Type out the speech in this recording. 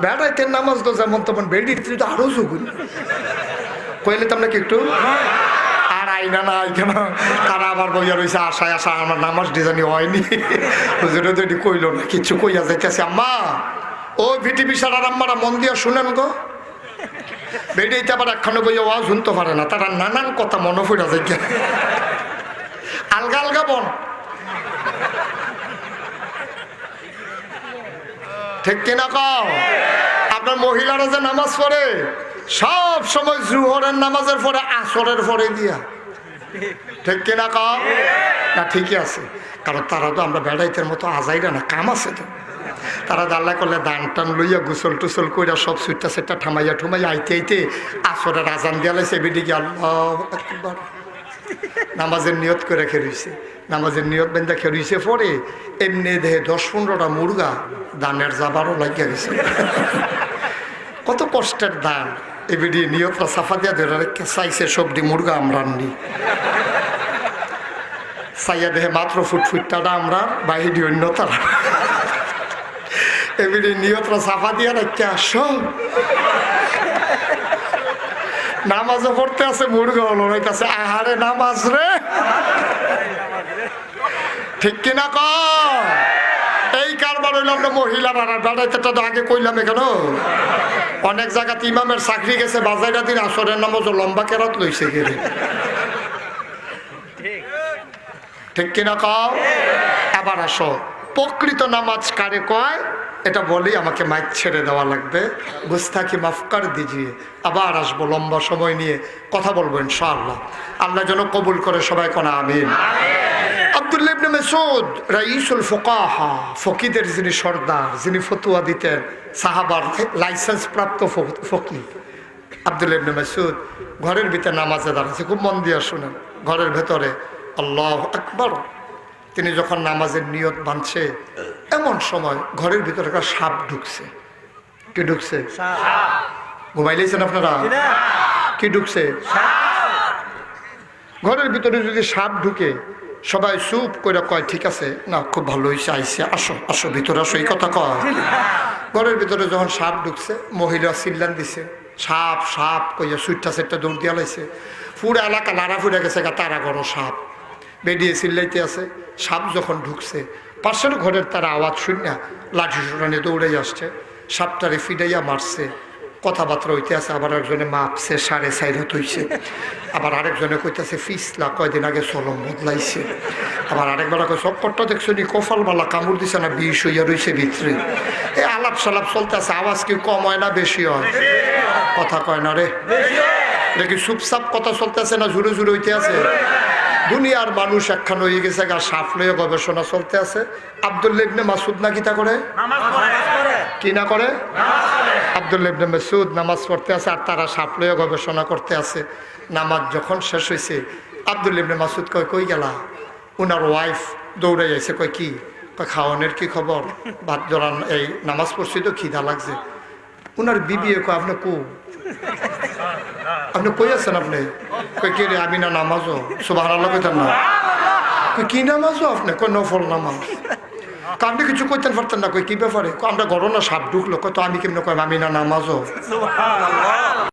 বেড়াইতে নামাজ তো যেমন তেমন বেড়ি তো আরো জগুন কইলে তো আপনাকে একটু আর আইনা না কেন তারা আবার বইয়া রয়েছে আশায় আশা আমার নামাজ ডিজাইনি হয়নি হুজুরে তো এটি কইল না কিছু কইয়া যাইতেছে আম্মা ও ভিটিপি সারার আম্মারা মন দিয়া শুনেন গো বেড়িতে আবার একখানে বইয়া ওয়াজ শুনতে পারে না তারা নানান কথা মনে পড়া যায় আলগা আলগা বন ঠিক কিনা কও আপনার মহিলারা যে নামাজ পড়ে সব সময় জুহরের নামাজের পরে আসরের পরে দিয়া ঠিক কিনা কও না ঠিকই আছে কারণ তারা তো আমরা বেড়াইতের মতো আজাইরা না কাম আছে তো তারা দাল্লা করলে দান টান লইয়া গোসল টুসল কইরা সব সুইটটা সেটটা ঠামাইয়া ঠুমাইয়া আইতে আইতে আসরের আজান দিয়া লাইছে বেদিকে আল্লাহু আকবার নামাজের নিয়ত করে খেলছে নামাজের নিয়ত বেঁধে খেলছে পরে এমনি দেহে 10-15টা মুরগা দানের যাবারও লাগিয়া গেছে কত কষ্টের দান এবিডি নিয়তটা সাফা দিয়া ধরে চাইছে সবজি মুরগা আমরা নি চাইয়া দেহে মাত্র ফুটফুটটাটা আমরা বাহিরি অন্য তারা এবিডি নিয়তটা সাফা দিয়া রাখতে আসো নামাজও পড়তে আছে মুরগা হলো রইতেছে আহারে নামাজ রে ঠিক কিনা ক এই কারবার হইল আমরা মহিলারা বেড়াইতে তো আগে কইলাম কেন অনেক জায়গাতে ইমামের চাকরি গেছে বাজাইরা দিন আসরের নামাজ লম্বা কেরাত লইছে গেলে ঠিক কিনা ক আবার আসো প্রকৃত নামাজ কারে কয় এটা বলেই আমাকে মাইক ছেড়ে দেওয়া লাগবে গুস্তাকি মাফ কর দিজিয়ে আবার আসবো লম্বা সময় নিয়ে কথা বলবো ইনশাআল্লাহ আল্লাহ যেন কবুল করে সবাই কোনা আমিন আব্দুল্লাহ ইবনে মাসউদ রাইসুল ফুকাহা ফকিদের যিনি সর্দার যিনি ফতোয়া দিতেন সাহাবার লাইসেন্স প্রাপ্ত ফকি আব্দুল্লাহ ইবনে মাসউদ ঘরের ভিতরে নামাজে দাঁড়াচ্ছে খুব মন দিয়ে শুনেন ঘরের ভেতরে আল্লাহু আকবার তিনি যখন নামাজের নিয়ত বাঁধছে এমন সময় ঘরের ভিতরে একটা সাপ ঢুকছে কি ঢুকছে ঘুমাইলেছেন আপনারা কি ঢুকছে ঘরের ভিতরে যদি সাপ ঢুকে সবাই চুপ করে কয় ঠিক আছে না খুব ভালো হয়েছে আইসে আসো আসো ভিতরে আসো এই কথা কয় ঘরের ভিতরে যখন সাপ ঢুকছে মহিলা চিল্লান দিছে সাপ সাপ কইয়া সুইটটা সেটটা দৌড় দিয়া লাইছে পুরো এলাকা লাড়া ফুড়ে গেছে তারা বড় সাপ বেরিয়ে চিল্লাইতে আছে সাপ যখন ঢুকছে পাশের ঘরের তারা আওয়াজ শুনিয়া লাঠি সুটানে দৌড়ে আসছে সাপটারে ফিডাইয়া মারছে কথাবার্তা হইতে আছে আবার একজনে মাপছে 4.5 হইছে আবার আরেকজনে কইতেছে ফিসলা কয়দিন আগে চলম বদলাইছে আবার আরেকবার চক্করটা দেখছো নি কপালবালা কামড় দিছে না বিষ হইয়া রয়েছে ভিতরে এই আলাপ সালাপ চলতেছে আওয়াজ কি কম হয় না বেশি হয় কথা কয় না রে দেখি চুপচাপ কথা চলতেছে না জুড়ে জুড়ে হইতে আছে দুনিয়ার মানুষ একখান হয়ে গেছে গা সাপ লইয়া গবেষণা চলতে আছে আব্দুল্লাহ ইবনে মাসউদ না কি তা করে কি না করে আব্দুল্লাহ ইবনে মাসউদ নামাজ পড়তে আছে আর তারা সাপ লইয়া গবেষণা করতে আছে নামাজ যখন শেষ হয়েছে আব্দুল্লাহ ইবনে মাসউদ কয় কই গেলা ওনার ওয়াইফ দৌড়ে যাইছে কয় কি কয় খাওয়ানোর কি খবর ভাত জড়ান এই নামাজ পড়ছি তো খিদা লাগছে ওনার বিবি কয় আপনি আপনি কই আছেন আপনি কই কে রে আমি না নামাজও সুবহানাল্লাহ কইতাম না কই কি নামাজও আপনি কই নফল নামাজ আপনি কিছু কইতেন পারতেন না কই কি ব্যাপারে আমরা ঘটনা সাপ ঢুকলো কয় তো আমি কেমন কয় আমি না নামাজও